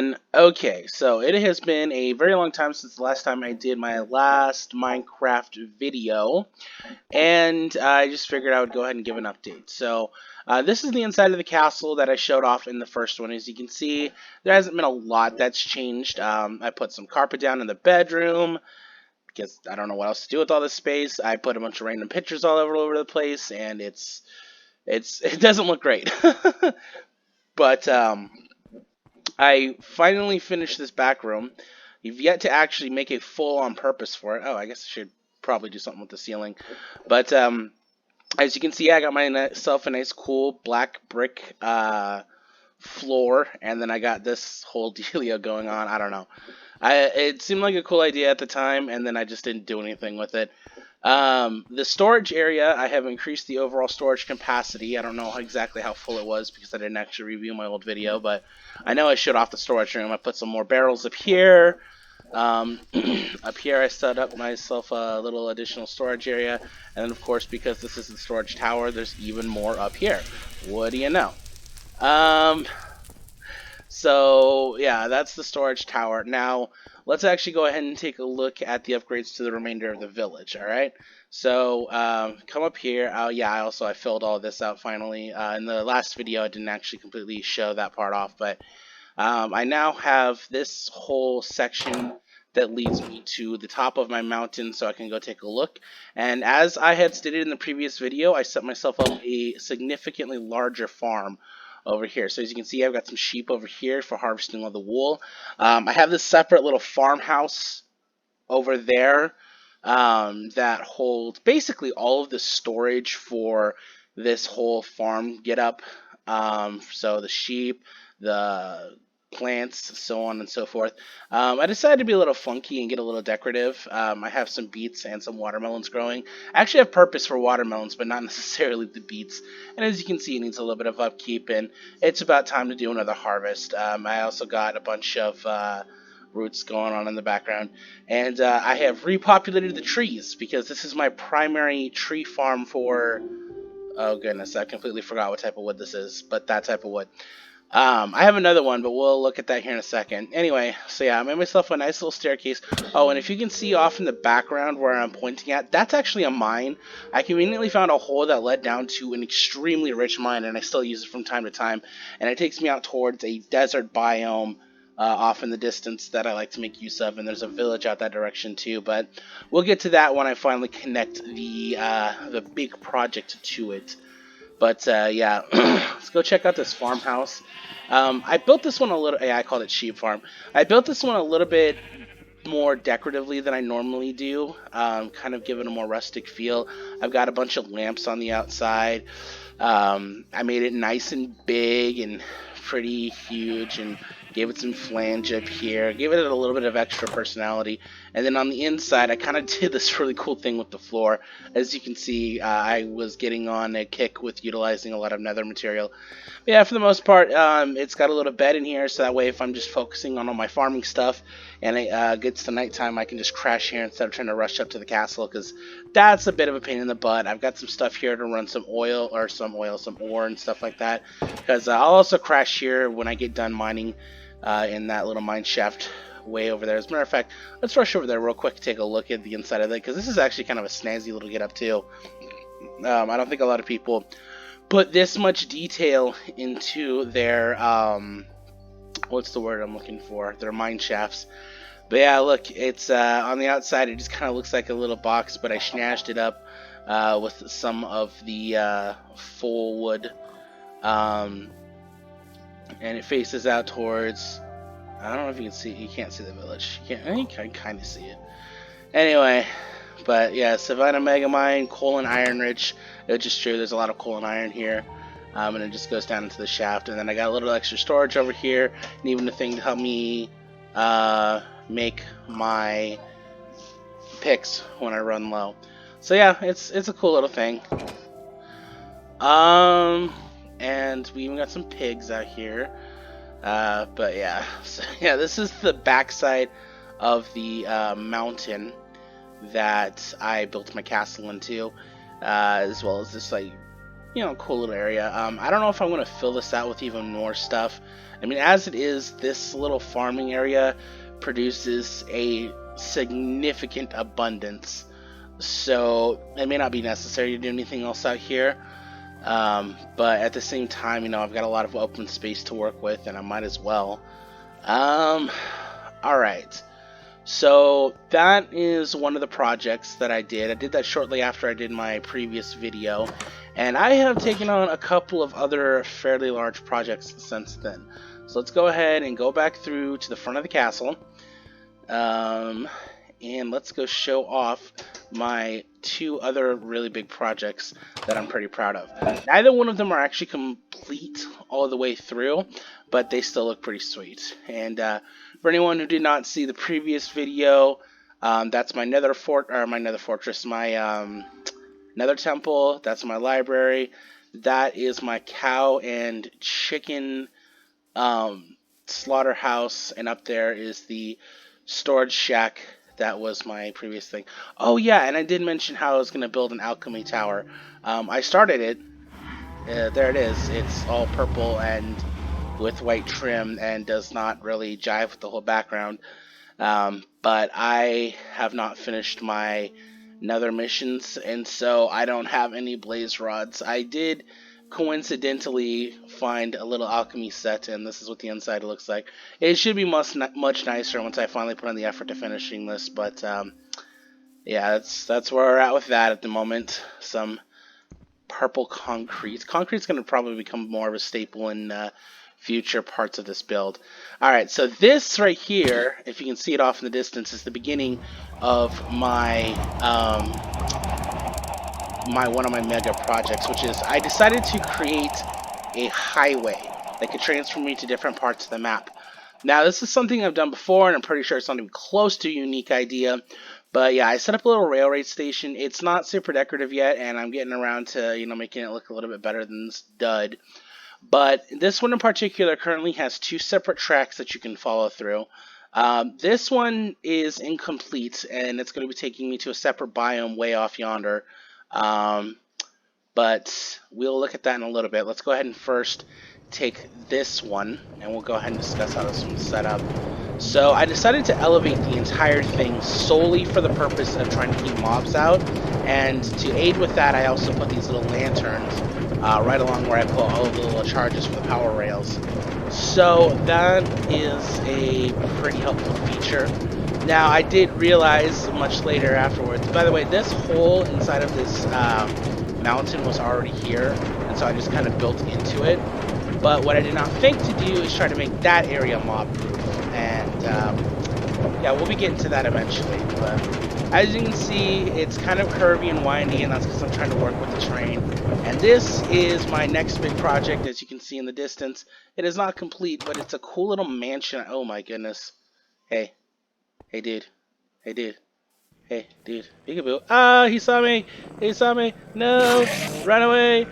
everyone. Okay, so it has been a very long time since the last time I did my last Minecraft video, and I just figured I would go ahead and give an update. So, this is the inside of the castle that I showed off in the first one. As you can see, there hasn't been a lot that's changed. I put some carpet down in the bedroom because I don't know what else to do with all this space. I put a bunch of random pictures all over the place, and it doesn't look great. But I finally finished this back room. You've yet to actually make a full on purpose for it. Oh, I guess I should probably do something with the ceiling. But as you can see, I got myself a nice cool black brick floor, and then I got this whole dealio going on. I don't know. It seemed like a cool idea at the time, and then I just didn't do anything with it. The storage area, I have increased the overall storage capacity. I don't know exactly how full it was because I didn't actually review my old video, but I know I showed off the storage room. I put some more barrels up here. Up here I set up myself a little additional storage area, and then of course, because this is the storage tower, there's even more up here. What do you know? So yeah, that's the storage tower. Now let's actually go ahead and take a look at the upgrades to the remainder of the village. All right. So come up here. Oh yeah, I filled all this out finally. In the last video, I didn't actually completely show that part off, but I now have this whole section that leads me to the top of my mountain so I can go take a look. And as I had stated in the previous video, I set myself up a significantly larger farm over here. So as you can see, I've got some sheep over here for harvesting all the wool. I have this separate little farmhouse over there that holds basically all of the storage for this whole farm get up. So the sheep, the plants, so on and so forth. I decided to be a little funky and get a little decorative. I have some beets and some watermelons growing. I actually have purpose for watermelons, but not necessarily the beets. And as you can see, it needs a little bit of upkeep, and it's about time to do another harvest. I also got a bunch of roots going on in the background, and I have repopulated the trees because this is my primary tree farm for... Oh goodness, I completely forgot what type of wood this is, but that type of wood. I have another one, but we'll look at that here in a second. Anyway, so yeah, I made myself a nice little staircase. Oh, and if you can see off in the background where I'm pointing at, that's actually a mine. I conveniently found a hole that led down to an extremely rich mine, and I still use it from time to time. And it takes me out towards a desert biome off in the distance that I like to make use of, and there's a village out that direction too. But we'll get to that when I finally connect the big project to it. But yeah, let's go check out this farmhouse. I built this one a little... Yeah, I called it Sheep Farm. I built this one a little bit more decoratively than I normally do, kind of give it a more rustic feel. I've got a bunch of lamps on the outside. I made it nice and big and pretty huge, and gave it some flange up here, gave it a little bit of extra personality. And then on the inside, I kind of did this really cool thing with the floor. As you can see, I was getting on a kick with utilizing a lot of nether material. But yeah, for the most part, it's got a little bed in here, so that way if I'm just focusing on all my farming stuff and it gets to nighttime, I can just crash here instead of trying to rush up to the castle, because that's a bit of a pain in the butt. I've got some stuff here to run some ore and stuff like that, because I'll also crash here when I get done mining in that little mine shaft way over there. As a matter of fact, let's rush over there real quick to take a look at the inside of it, because this is actually kind of a snazzy little get up too. I don't think a lot of people put this much detail into their what's the word I'm looking for? Their mine shafts. But yeah, look, it's on the outside. It just kind of looks like a little box, but I snazhed it up with some of the full wood, and it faces out towards... I don't know if you can see. You can't see the village. You can kind of see it. Anyway, but yeah, Savannah Megamind, coal and iron rich. It's just true. There's a lot of coal and iron here, and it just goes down into the shaft. And then I got a little extra storage over here, and even a thing to help me make my picks when I run low. So yeah, it's a cool little thing. And we even got some pigs out here. But yeah, so yeah, this is the backside of the mountain that I built my castle into, as well as this like you know, cool little area. I don't know if I'm going to fill this out with even more stuff. I mean, as it is, this little farming area produces a significant abundance. So it may not be necessary to do anything else out here. But at the same time, you know, I've got a lot of open space to work with, and I might as well. Um, all right. So that is one of the projects that I did. I did that shortly after I did my previous video, and I have taken on a couple of other fairly large projects since then. So let's go ahead and go back through to the front of the castle. Um, and let's go show off my two other really big projects that I'm pretty proud of. Neither one of them are actually complete all the way through, but they still look pretty sweet. And for anyone who did not see the previous video, that's my nether fortress, my nether temple. That's my library. That is my cow and chicken slaughterhouse, and up there is the storage shack. That was my previous thing. Oh yeah, and I did mention how I was going to build an alchemy tower. I started it. There it is. It's all purple and with white trim and does not really jive with the whole background. But I have not finished my nether missions, and so I don't have any blaze rods. I did coincidentally find a little alchemy set, and this is what the inside looks like. It should be much nicer once I finally put in the effort to finishing this, but yeah, that's where we're at with that at the moment. Some purple concrete. Concrete's going to probably become more of a staple in future parts of this build. Alright, so this right here, if you can see it off in the distance, is the beginning of my one of my mega projects, which is I decided to create a highway that could transfer me to different parts of the map. Now, this is something I've done before, and I'm pretty sure it's not even close to a unique idea. But yeah, I set up a little railroad station. It's not super decorative yet, and I'm getting around to, you know, making it look a little bit better than this dud. But this one in particular currently has two separate tracks that you can follow through. This one is incomplete, and it's going to be taking me to a separate biome way off yonder. But we'll look at that in a little bit. Let's go ahead and first take this one, and we'll go ahead and discuss how this one's set up. So I decided to elevate the entire thing solely for the purpose of trying to keep mobs out, and to aid with that, I also put these little lanterns right along where I put all of the little charges for the power rails. So that is a pretty helpful feature. Now, I did realize much later afterwards, by the way, this hole inside of this mountain was already here, and so I just kind of built into it. But what I did not think to do is try to make that area mob-proof, and yeah, we'll be getting to that eventually. But as you can see, it's kind of curvy and windy, and that's because I'm trying to work with the terrain. And this is my next big project, as you can see in the distance. It is not complete, but it's a cool little mansion. Oh my goodness. Hey. Hey, dude. Hey, dude. Hey, dude. Peekaboo. Ah, he saw me. He saw me. No. Run away.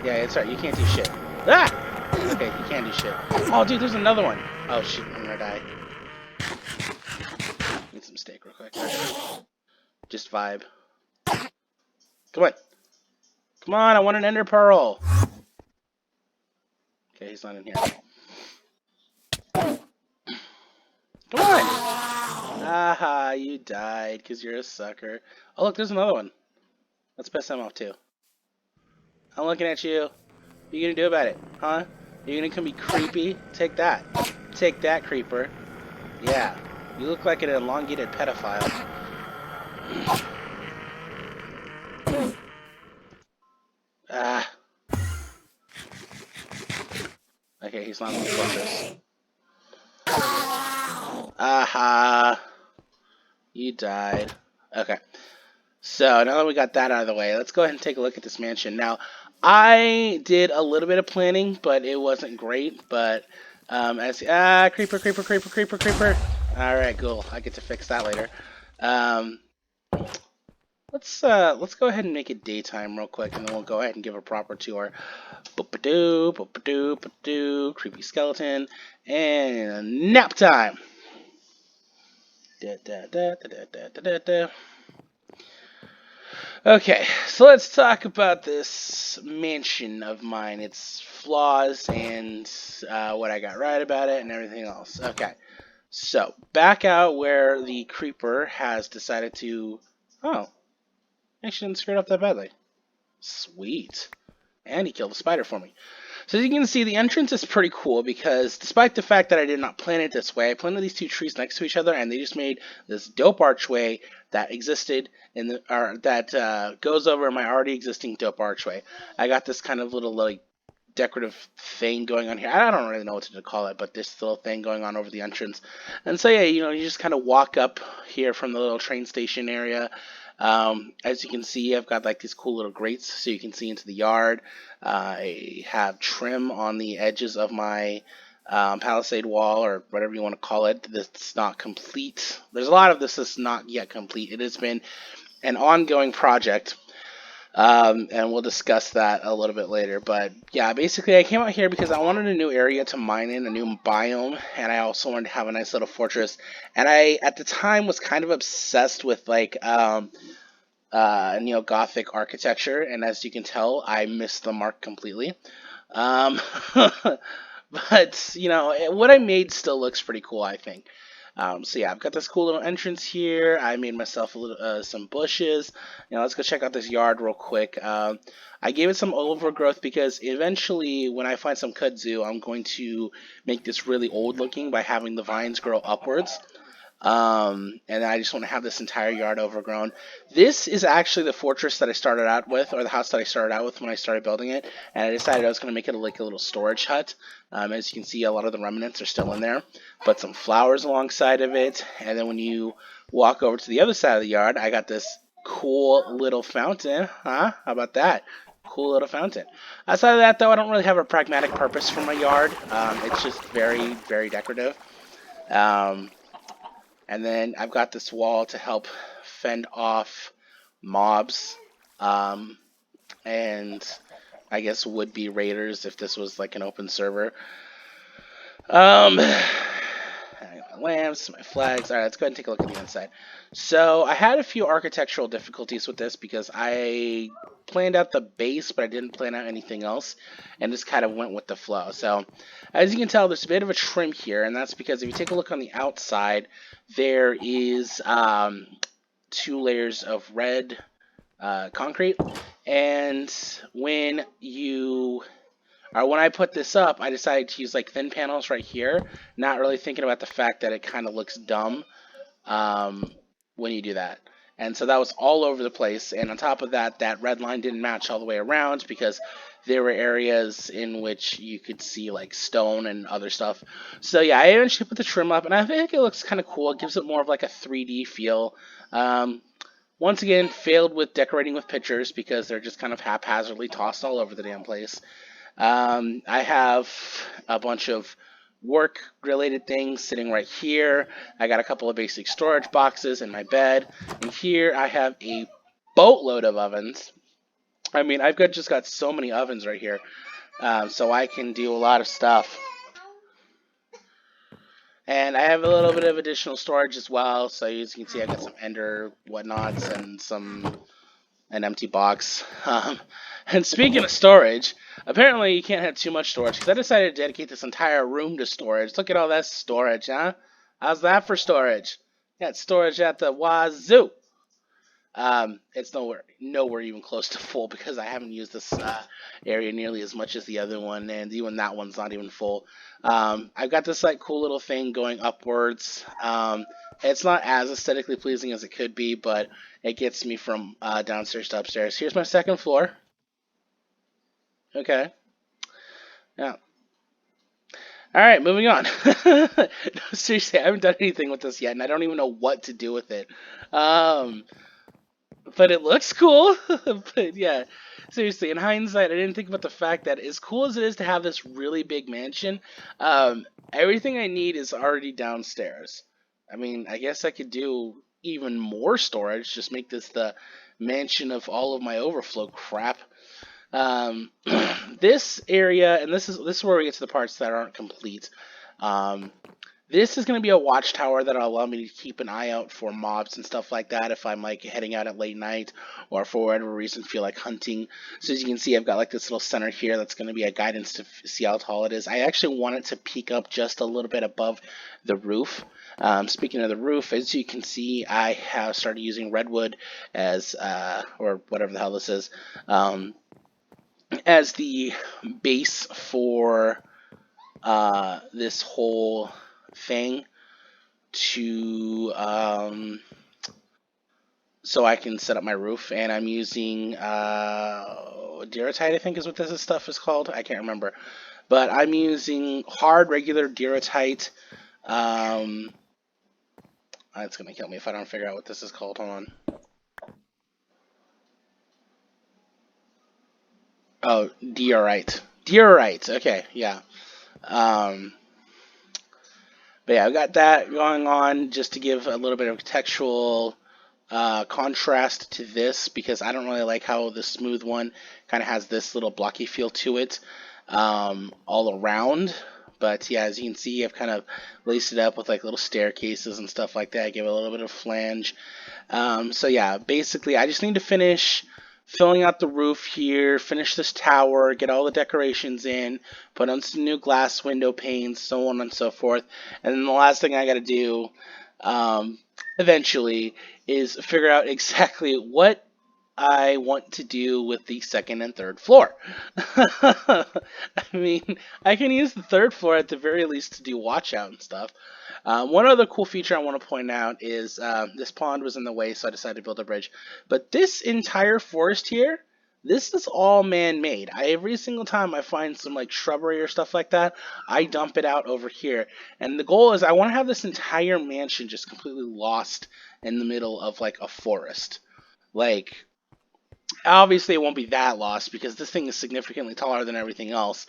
Yeah, it's right. You can't do shit. Ah! Okay, you can't do shit. Oh, dude, there's another one. Oh, shit. I'm gonna die. Need some steak real quick. Just vibe. Come on. Come on, I want an ender pearl. Okay, he's not in here. Come on. Aha, you died because you're a sucker. Oh, look, there's another one. Let's piss him off, too. I'm looking at you. What are you gonna do about it, huh? Are you gonna come be creepy? Take that. Take that, creeper. Yeah. You look like an elongated pedophile. Ah. Okay, he's not in the fortress. Aha. You died. Okay. So, now that we got that out of the way, let's go ahead and take a look at this mansion. Now, I did a little bit of planning, but it wasn't great. But, creeper, creeper, creeper, creeper, creeper. Alright, cool. I get to fix that later. Let's go ahead and make it daytime real quick, and then we'll go ahead and give a proper tour. Boop-a-doo, boop-a-doo, boop-a-doo, creepy skeleton, and nap time! Da, da, da, da, da, da, da, da. Okay, So let's talk about this mansion of mine, its flaws, and what I got right about it, and everything else. Okay, so back out where the creeper has decided to. Oh, actually didn't screw it up that badly. Sweet. And he killed a spider for me. So as you can see, the entrance is pretty cool because despite the fact that I did not plan it this way, I planted these two trees next to each other, and they just made this dope archway that existed in the or that goes over my already existing dope archway. I got this kind of little like decorative thing going on here. I don't really know what to call it, but this little thing going on over the entrance. And so yeah, you just kind of walk up here from the little train station area. As you can see, I've got like these cool little grates so you can see into the yard. I have trim on the edges of my palisade wall, or whatever you want to call it. That's not complete. There's a lot of this that's not yet complete. It has been an ongoing project. And we'll discuss that a little bit later. But yeah, basically I came out here because I wanted a new area to mine in, a new biome, and I also wanted to have a nice little fortress. And I, at the time, was kind of obsessed with like neo-Gothic architecture, and as you can tell, I missed the mark completely. Um, but what I made still looks pretty cool, I think. So yeah, I've got this cool little entrance here. I made myself a little, some bushes. Let's go check out this yard real quick. I gave it some overgrowth because eventually, when I find some kudzu, I'm going to make this really old looking by having the vines grow upwards. And I just want to have this entire yard overgrown. This is actually the fortress that I started out with, or the house that I started out with when I started building it, and I decided I was going to make it like a little storage hut. As you can see, a lot of the remnants are still in there. Put some flowers alongside of it, and then when you walk over to the other side of the yard, I got this cool little fountain. Huh? How about that? Cool little fountain. Outside of that, though, I don't really have a pragmatic purpose for my yard. It's just very, very decorative. Um, and then I've got this wall to help fend off mobs, and I guess would-be raiders if this was like an open server. I got my lamps, my flags. Alright, let's go ahead and take a look at the inside. So I had a few architectural difficulties with this because I planned out the base, but I didn't plan out anything else, and just kind of went with the flow. So as you can tell, there's a bit of a trim here, and that's because if you take a look on the outside, there is 2 layers of red concrete, and when I put this up, I decided to use like thin panels right here, not really thinking about the fact that it kind of looks dumb when you do that. And so that was all over the place. And on top of that, that red line didn't match all the way around because there were areas in which you could see like stone and other stuff. So yeah, I eventually put the trim up, and I think it looks kind of cool. It gives it more of like a 3D feel. Once again, failed with decorating with pictures because they're just kind of haphazardly tossed all over the damn place. I have a bunch of work-related things sitting right here. I got a couple of basic storage boxes in my bed. And here I have a boatload of ovens. I mean, just got so many ovens right here. So I can do a lot of stuff. And I have a little bit of additional storage as well. So as you can see, I got some ender whatnots and an empty box. And speaking of storage, apparently you can't have too much storage because I decided to dedicate this entire room to storage. Look at all that storage, huh? How's that for storage? Got storage at the wazoo. It's nowhere even close to full because I haven't used this area nearly as much as the other one, and even that one's not even full. I've got this like cool little thing going upwards. It's not as aesthetically pleasing as it could be, but it gets me from downstairs to upstairs. Here's my second floor. Okay. Yeah. All right, moving on. No, seriously, I haven't done anything with this yet, and I don't even know what to do with it. Um, but it looks cool. But yeah, seriously, in hindsight, I didn't think about the fact that as cool as it is to have this really big mansion, everything I need is already downstairs. I mean, I guess I could do even more storage, just make this the mansion of all of my overflow crap. This area, and this is where we get to the parts that aren't complete. Um, This is going to be a watchtower that'll allow me to keep an eye out for mobs and stuff like that if I'm like heading out at late night or for whatever reason feel like hunting. So as you can see, I've got like this little center here that's going to be a guidance to see how tall it is. I actually want it to peek up just a little bit above the roof. Speaking of the roof, as you can see, I have started using redwood as, or whatever the hell this is, as the base for this whole thing to so I can set up my roof, and I'm using Diorite, I think is what this stuff is called. I can't remember, but I'm using hard regular Diorite. Um, it's gonna kill me if I don't figure out what this is called. Hold on. Oh, Diorite. Diorite. Okay, yeah. Um, but yeah, I've got that going on just to give a little bit of textual contrast to this, because I don't really like how the smooth one kind of has this little blocky feel to it all around. But yeah, as you can see, I've kind of laced it up with like little staircases and stuff like that. Give it a little bit of flange. So yeah, basically I just need to finish filling out the roof here, finish this tower, get all the decorations in, put on some new glass window panes, so on and so forth. And then the last thing I got to do eventually is figure out exactly what I want to do with the second and third floor. I mean, I can use the third floor at the very least to do watch out and stuff. One other cool feature I want to point out is this pond was in the way, so I decided to build a bridge. But this entire forest here, this is all man-made. Every single time I find some like shrubbery or stuff like that, I dump it out over here. And the goal is I want to have this entire mansion just completely lost in the middle of like a forest. Like, obviously it won't be that lost because this thing is significantly taller than everything else.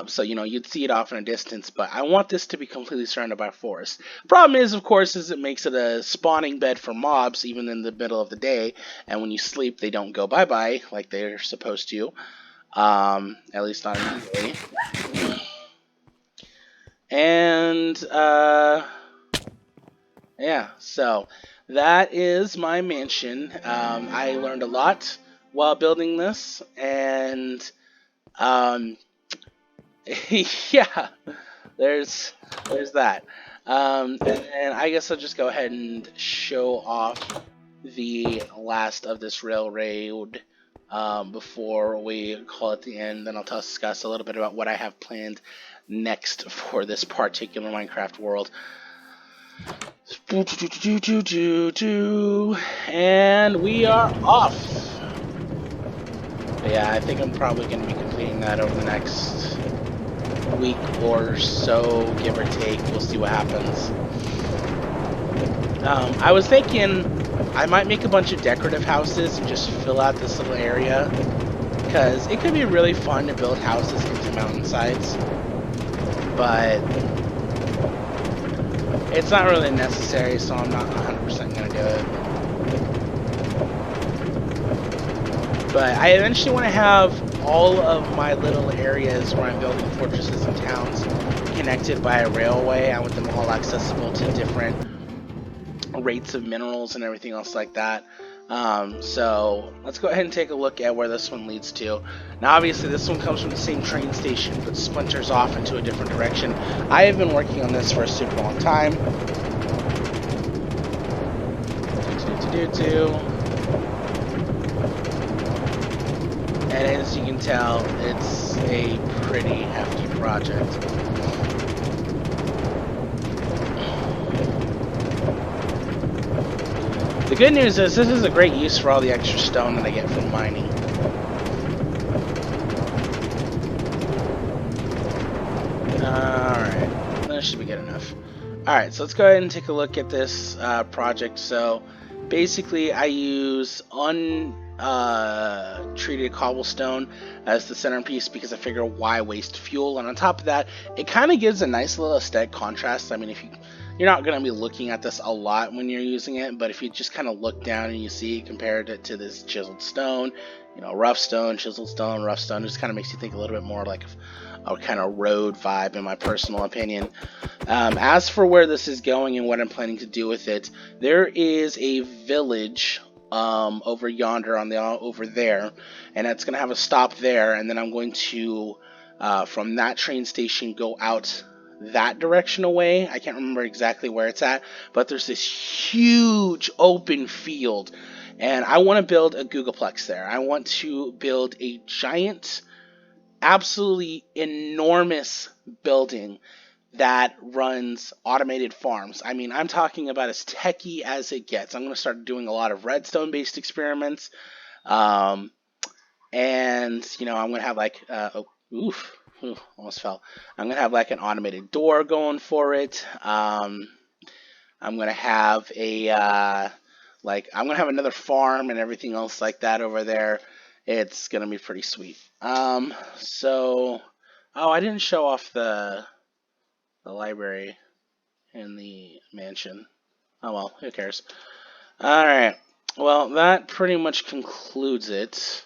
So, you know, you'd see it off in a distance, but I want this to be completely surrounded by forest. Problem is, of course, is it makes it a spawning bed for mobs even in the middle of the day, and when you sleep, they don't go bye-bye like they're supposed to. At least not immediately. And, yeah, so that is my mansion. I learned a lot while building this, and um, yeah, there's that. And I guess I'll just go ahead and show off the last of this railroad before we call it the end. Then I'll discuss a little bit about what I have planned next for this particular Minecraft world. And we are off. But yeah, I think I'm probably going to be completing that over the next week or so, give or take. We'll see what happens. I was thinking I might make a bunch of decorative houses and just fill out this little area, because it could be really fun to build houses into mountainsides, but it's not really necessary, so I'm not 100% going to do it. But I eventually want to have all of my little areas where I'm building fortresses and towns connected by a railway. I want them all accessible to different rates of minerals and everything else like that. So let's go ahead and take a look at where this one leads to. Now obviously this one comes from the same train station but splinters off into a different direction. I have been working on this for a super long time. And as you can tell, it's a pretty hefty project. The good news is this is a great use for all the extra stone that I get from mining. Alright, that should be good enough. Alright, so let's go ahead and take a look at this project. So basically I use treated cobblestone as the centerpiece because I figure why waste fuel. And on top of that, it kind of gives a nice little aesthetic contrast. I mean, you're not going to be looking at this a lot when you're using it, but if you just kind of look down and you see compared it to this chiseled stone, rough stone, chiseled stone, rough stone, it just kind of makes you think a little bit more like a kind of road vibe, in my personal opinion. As for where this is going and what I'm planning to do with it, there is a village over yonder over there, and it's gonna have a stop there, and then I'm going to from that train station go out that direction away. I can't remember exactly where it's at, but there's this huge open field, and I want to build a Googleplex there. I want to build a giant, absolutely enormous building that runs automated farms. I mean, I'm talking about as techy as it gets. I'm going to start doing a lot of redstone based experiments. Um, and, I'm going to have like, almost fell. I'm going to have like an automated door going for it. I'm going to have I'm going to have another farm and everything else like that over there. It's going to be pretty sweet. I didn't show off the library in the mansion. Oh well, who cares? Alright, well, that pretty much concludes it.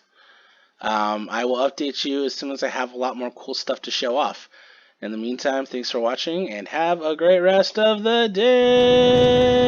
I will update you as soon as I have a lot more cool stuff to show off. In the meantime, thanks for watching, and have a great rest of the day!